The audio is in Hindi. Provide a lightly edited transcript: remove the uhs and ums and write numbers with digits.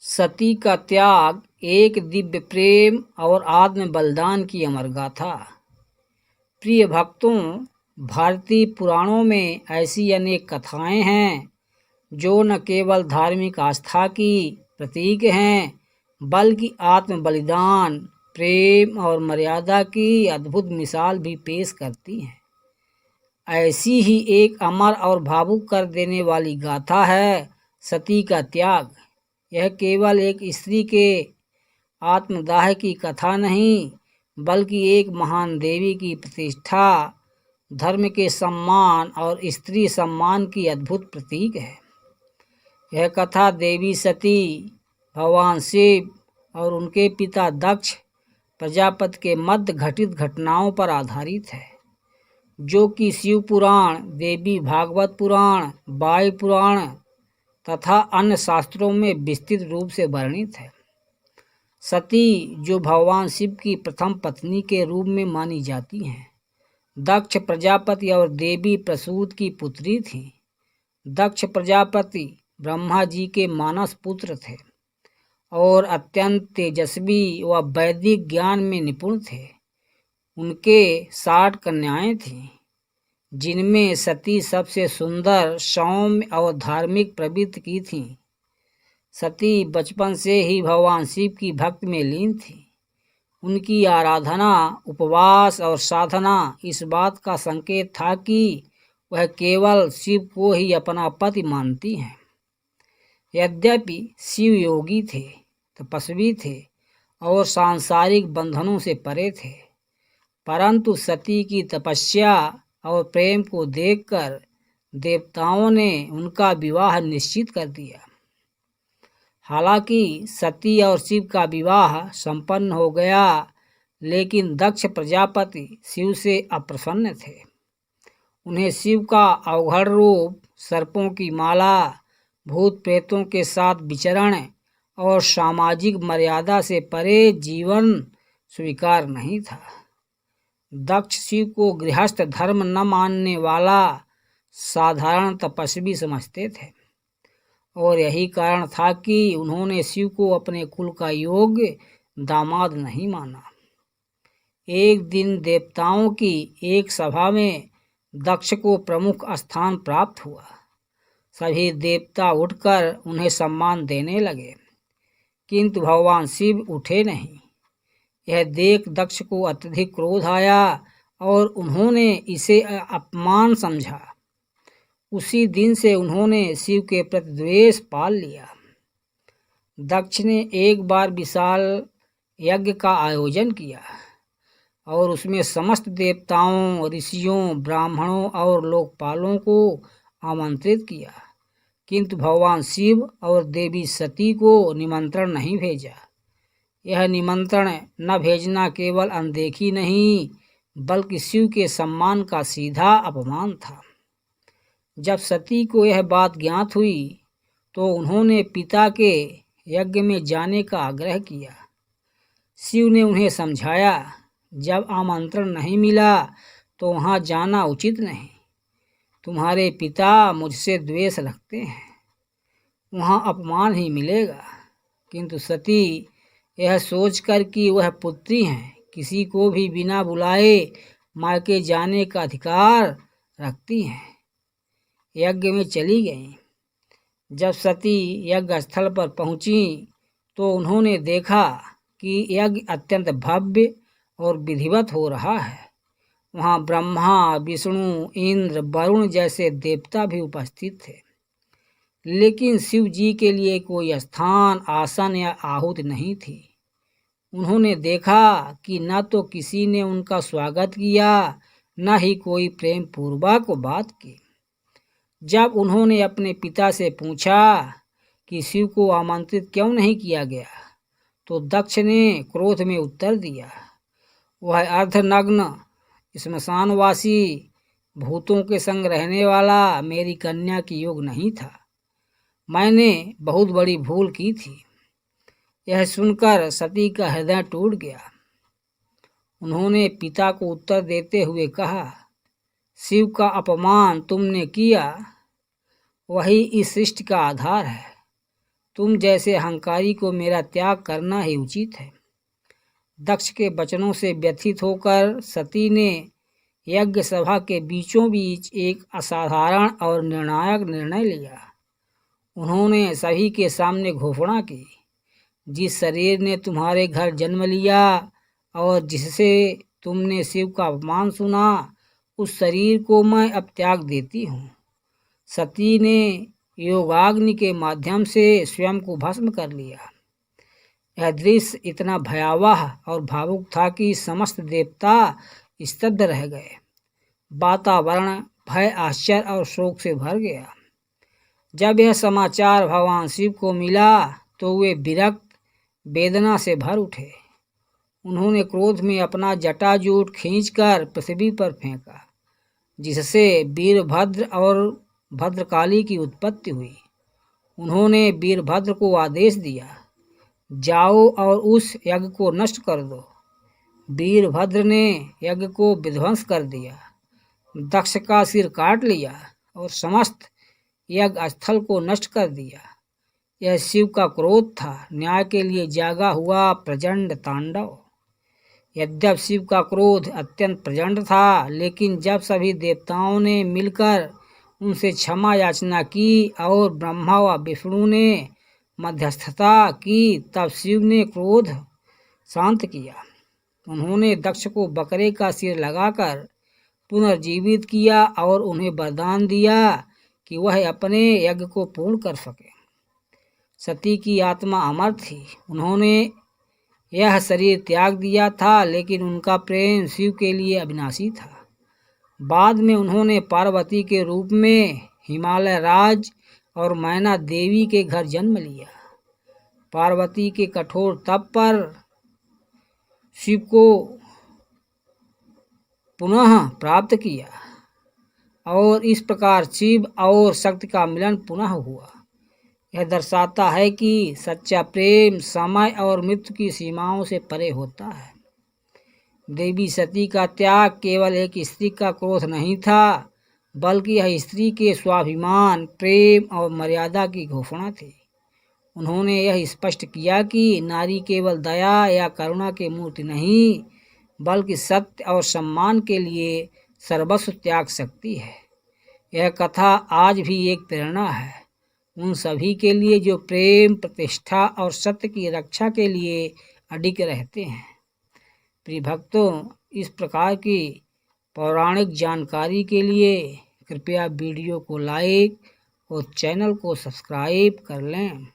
सती का त्याग एक दिव्य प्रेम और आत्म बलिदान की अमर गाथा। प्रिय भक्तों, भारतीय पुराणों में ऐसी अनेक कथाएं हैं जो न केवल धार्मिक आस्था की प्रतीक हैं, बल्कि आत्म बलिदान, प्रेम और मर्यादा की अद्भुत मिसाल भी पेश करती हैं। ऐसी ही एक अमर और भावुक कर देने वाली गाथा है सती का त्याग। यह केवल एक स्त्री के आत्मदाह की कथा नहीं, बल्कि एक महान देवी की प्रतिष्ठा, धर्म के सम्मान और स्त्री सम्मान की अद्भुत प्रतीक है। यह कथा देवी सती, भगवान शिव और उनके पिता दक्ष प्रजापति के मध्य घटित घटनाओं पर आधारित है, जो कि शिव पुराण, देवी भागवत पुराण, वायु पुराण तथा अन्य शास्त्रों में विस्तृत रूप से वर्णित है। सती, जो भगवान शिव की प्रथम पत्नी के रूप में मानी जाती हैं, दक्ष प्रजापति और देवी प्रसूत की पुत्री थीं। दक्ष प्रजापति ब्रह्मा जी के मानस पुत्र थे और अत्यंत तेजस्वी व वैदिक ज्ञान में निपुण थे। उनके 60 कन्याएं थीं, जिनमें सती सबसे सुंदर, सौम्य और धार्मिक प्रवृत्ति की थीं। सती बचपन से ही भगवान शिव की भक्ति में लीन थी। उनकी आराधना, उपवास और साधना इस बात का संकेत था कि वह केवल शिव को ही अपना पति मानती हैं। यद्यपि शिव योगी थे, तपस्वी थे और सांसारिक बंधनों से परे थे, परंतु सती की तपस्या और प्रेम को देखकर देवताओं ने उनका विवाह निश्चित कर दिया। हालांकि सती और शिव का विवाह संपन्न हो गया, लेकिन दक्ष प्रजापति शिव से अप्रसन्न थे। उन्हें शिव का अवघड़ रूप, सर्पों की माला, भूत प्रेतों के साथ विचरण और सामाजिक मर्यादा से परे जीवन स्वीकार नहीं था। दक्ष शिव को गृहस्थ धर्म न मानने वाला साधारण तपस्वी समझते थे और यही कारण था कि उन्होंने शिव को अपने कुल का योग्य दामाद नहीं माना। एक दिन देवताओं की एक सभा में दक्ष को प्रमुख स्थान प्राप्त हुआ। सभी देवता उठकर उन्हें सम्मान देने लगे, किंतु भगवान शिव उठे नहीं। यह देख दक्ष को अत्यधिक क्रोध आया और उन्होंने इसे अपमान समझा। उसी दिन से उन्होंने शिव के प्रति द्वेष पाल लिया। दक्ष ने एक बार विशाल यज्ञ का आयोजन किया और उसमें समस्त देवताओं, ऋषियों, ब्राह्मणों और लोकपालों को आमंत्रित किया, किंतु भगवान शिव और देवी सती को निमंत्रण नहीं भेजा। यह निमंत्रण न भेजना केवल अनदेखी नहीं, बल्कि शिव के सम्मान का सीधा अपमान था। जब सती को यह बात ज्ञात हुई तो उन्होंने पिता के यज्ञ में जाने का आग्रह किया। शिव ने उन्हें समझाया, जब आमंत्रण नहीं मिला तो वहाँ जाना उचित नहीं। तुम्हारे पिता मुझसे द्वेष रखते हैं, वहाँ अपमान ही मिलेगा। किंतु सती यह सोचकर कि वह पुत्री हैं, किसी को भी बिना बुलाए मायके जाने का अधिकार रखती हैं, यज्ञ में चली गईं। जब सती यज्ञ स्थल पर पहुंची तो उन्होंने देखा कि यज्ञ अत्यंत भव्य और विधिवत हो रहा है। वहाँ ब्रह्मा, विष्णु, इंद्र, वरुण जैसे देवता भी उपस्थित थे, लेकिन शिव जी के लिए कोई स्थान, आसन या आहुति नहीं थी। उन्होंने देखा कि न तो किसी ने उनका स्वागत किया, न ही कोई प्रेम पूर्वक बात की। जब उन्होंने अपने पिता से पूछा कि शिव को आमंत्रित क्यों नहीं किया गया, तो दक्ष ने क्रोध में उत्तर दिया, वह अर्धनग्न, श्मशानवासी, भूतों के संग रहने वाला मेरी कन्या की योग नहीं था। मैंने बहुत बड़ी भूल की थी। यह सुनकर सती का हृदय टूट गया। उन्होंने पिता को उत्तर देते हुए कहा, शिव का अपमान तुमने किया, वही इस सृष्टि का आधार है। तुम जैसे अहंकारी को मेरा त्याग करना ही उचित है। दक्ष के वचनों से व्यथित होकर सती ने यज्ञ सभा के बीचों बीच एक असाधारण और निर्णायक निर्णय लिया। उन्होंने सभी के सामने घोषणा की, जिस शरीर ने तुम्हारे घर जन्म लिया और जिससे तुमने शिव का अपमान सुना, उस शरीर को मैं अब त्याग देती हूँ। सती ने योगाग्नि के माध्यम से स्वयं को भस्म कर लिया। यह दृश्य इतना भयावह और भावुक था कि समस्त देवता स्तब्ध रह गए। वातावरण भय, आश्चर्य और शोक से भर गया। जब यह समाचार भगवान शिव को मिला तो वे विरक्त वेदना से भर उठे। उन्होंने क्रोध में अपना जटाजूट खींचकर पृथ्वी पर फेंका, जिससे वीरभद्र और भद्रकाली की उत्पत्ति हुई। उन्होंने वीरभद्र को आदेश दिया, जाओ और उस यज्ञ को नष्ट कर दो। वीरभद्र ने यज्ञ को विध्वंस कर दिया, दक्ष का सिर काट लिया और समस्त यज्ञ स्थल को नष्ट कर दिया। यह शिव का क्रोध था, न्याय के लिए जागा हुआ प्रचंड तांडव। यद्यप शिव का क्रोध अत्यंत प्रचंड था, लेकिन जब सभी देवताओं ने मिलकर उनसे क्षमा याचना की और ब्रह्मा व विष्णु ने मध्यस्थता की, तब शिव ने क्रोध शांत किया। उन्होंने दक्ष को बकरे का सिर लगाकर पुनर्जीवित किया और उन्हें वरदान दिया कि वह अपने यज्ञ को पूर्ण कर सके। सती की आत्मा अमर थी। उन्होंने यह शरीर त्याग दिया था, लेकिन उनका प्रेम शिव के लिए अविनाशी था। बाद में उन्होंने पार्वती के रूप में हिमालय राज और मैना देवी के घर जन्म लिया। पार्वती के कठोर तप पर शिव को पुनः प्राप्त किया और इस प्रकार शिव और शक्ति का मिलन पुनः हुआ। यह दर्शाता है कि सच्चा प्रेम समय और मृत्यु की सीमाओं से परे होता है। देवी सती का त्याग केवल एक स्त्री का क्रोध नहीं था, बल्कि यह स्त्री के स्वाभिमान, प्रेम और मर्यादा की घोषणा थी। उन्होंने यह स्पष्ट किया कि नारी केवल दया या करुणा की मूर्ति नहीं, बल्कि सत्य और सम्मान के लिए सर्वस्व त्याग सकती है। यह कथा आज भी एक प्रेरणा है उन सभी के लिए जो प्रेम, प्रतिष्ठा और सत्य की रक्षा के लिए अडिग रहते हैं। प्रिय भक्तों, इस प्रकार की पौराणिक जानकारी के लिए कृपया वीडियो को लाइक और चैनल को सब्सक्राइब कर लें।